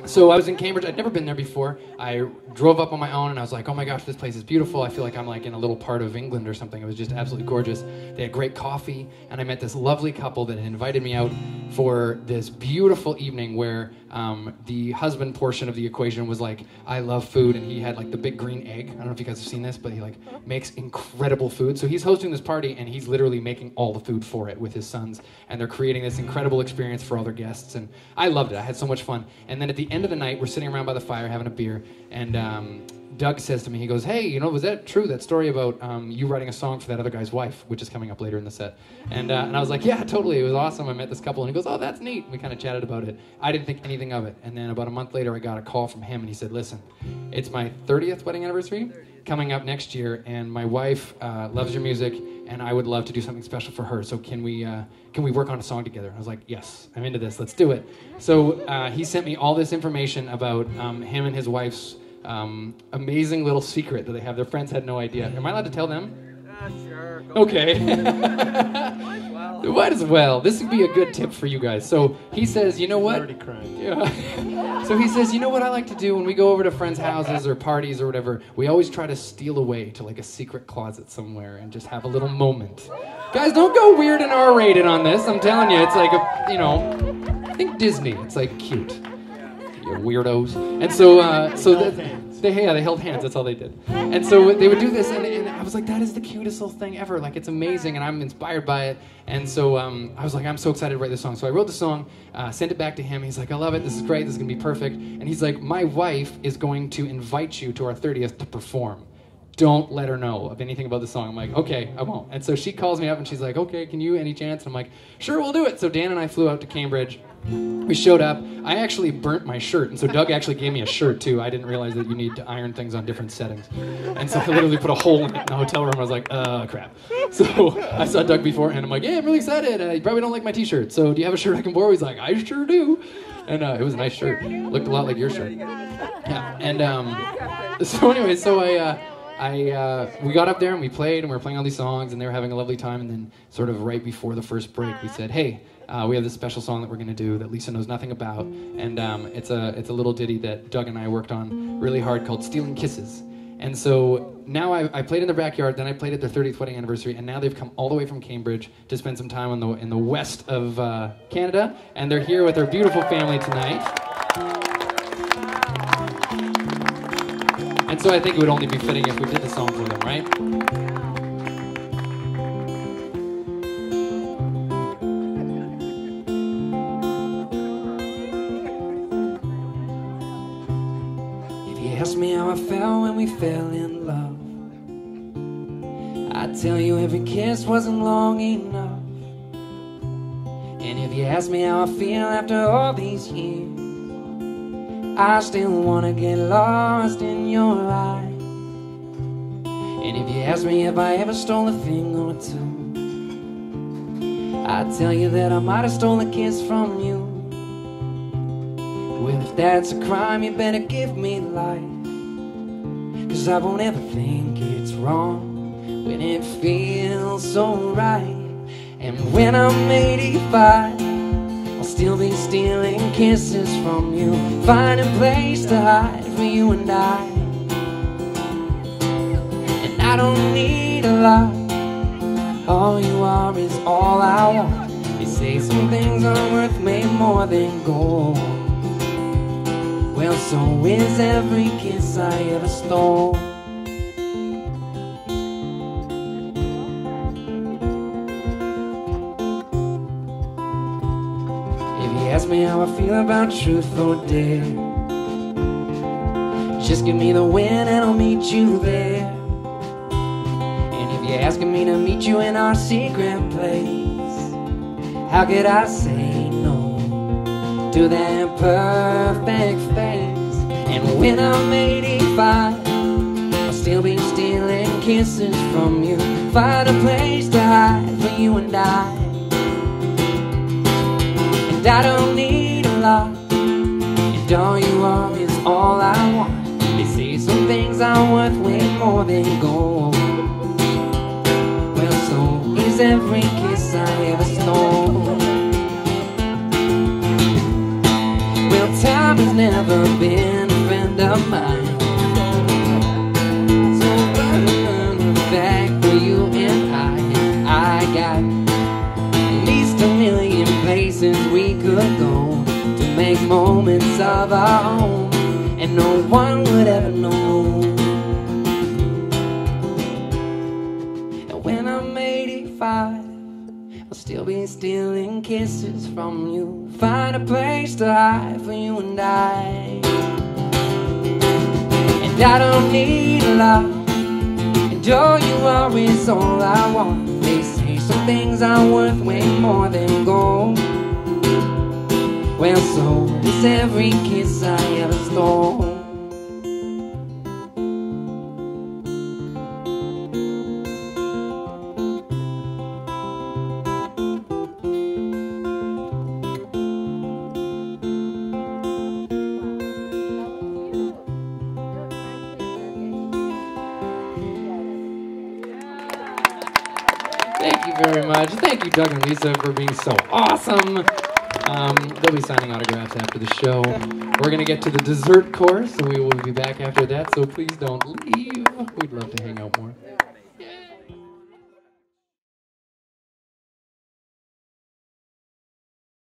So I was in Cambridge. I'd never been there before. I drove up on my own and I was like, oh my gosh, this place is beautiful. I feel like I'm like in a little part of England or something. It was just absolutely gorgeous. They had great coffee, and I met this lovely couple that had invited me out for this beautiful evening where the husband portion of the equation was like, I love food, and he had like the big green egg. I don't know if you guys have seen this, but he like makes incredible food. So he's hosting this party and he's literally making all the food for it with his sons, and they're creating this incredible experience for all their guests, and I loved it. I had so much fun. And then at the end of the night, we're sitting around by the fire having a beer, and Doug says to me, he goes, hey, you know, was that true, that story about you writing a song for that other guy's wife, which is coming up later in the set? And I was like, yeah, totally, it was awesome. I met this couple, and he goes, oh, that's neat. We kind of chatted about it. I didn't think anything of it. And then about a month later, I got a call from him, and he said, listen, it's my 30th wedding anniversary coming up next year, and my wife loves your music, and I would love to do something special for her. So can we work on a song together? I was like, yes, I'm into this. Let's do it. So he sent me all this information about him and his wife's amazing little secret that they have. Their friends had no idea. Am I allowed to tell them? Sure. Okay. Might as well. This would be a good tip for you guys. So he says, you know what? Already crying. Yeah. So he says, you know what I like to do when we go over to friends' houses or parties or whatever? We always try to steal away to like a secret closet somewhere and just have a little moment. Guys, don't go weird and R-rated on this. I'm telling you, it's like a, you know, think Disney. It's like cute. You weirdos. And so, they held hands. That's all they did. And so they would do this, and I was like, that is the cutest little thing ever. Like, it's amazing, and I'm inspired by it. And so I was like, I'm so excited to write this song. So I wrote the song, sent it back to him. He's like, I love it. This is great. This is going to be perfect. And he's like, my wife is going to invite you to our 30th to perform. Don't let her know of anything about the song. I'm like, okay, I won't. And so she calls me up, and she's like, okay, can you, any chance? And I'm like, sure, we'll do it. So Dan and I flew out to Cambridge. We showed up. I actually burnt my shirt, and so Doug actually gave me a shirt too. I didn't realize that you need to iron things on different settings. And so I literally put a hole in it in the hotel room. I was like, crap. So I saw Doug beforehand. I'm like, yeah, I'm really excited. You probably don't like my t-shirt, so do you have a shirt I can borrow? He's like, I sure do. And it was a nice shirt. Looked a lot like your shirt. Yeah. And so anyway, so we got up there and we played, and we were playing all these songs, and they were having a lovely time. And then sort of right before the first break, we said, hey, we have this special song that we're going to do that Lisa knows nothing about, and it's a little ditty that Doug and I worked on really hard called Stealing Kisses. And so now I played in the backyard, then I played at their 30th wedding anniversary, and now they've come all the way from Cambridge to spend some time in the west of Canada, and they're here with their beautiful family tonight. And so I think it would only be fitting if we did the song for them, right? Ask me how I felt when we fell in love. I'd tell you every kiss wasn't long enough. And if you ask me how I feel after all these years, I still wanna get lost in your eyes. And if you ask me if I ever stole a thing or two, I'd tell you that I might have stolen a kiss from you. Well, if that's a crime, you better give me life, 'cause I won't ever think it's wrong when it feels so right. And when I'm 85, I'll still be stealing kisses from you, finding a place to hide for you and I. And I don't need a lot, all you are is all I want. You say some things are worth way more than gold. Well, so is every kiss I ever stole. If you ask me how I feel about truth or dare, just give me the win and I'll meet you there. And if you're asking me to meet you in our secret place, how could I say no to that perfect face? And when I'm 85, I'll still be stealing kisses from you, find a place to hide for you and I. And I don't need a lot, and all you are is all I want. They say some things are worth way more than gold. Well, so is every kiss I ever stole. Time is never places we could go to make moments of our own, and no one would ever know. And when I'm 85, I'll still be stealing kisses from you, find a place to hide for you and I. And I don't need love, and all you are is all I want. They say some things are worth way more than gold. Well, so is every kiss I ever stole. Thank you very much. Thank you, Doug and Lisa, for being so awesome. They'll be signing autographs after the show. We're going to get to the dessert course, and we will be back after that, so please don't leave. We'd love to hang out more.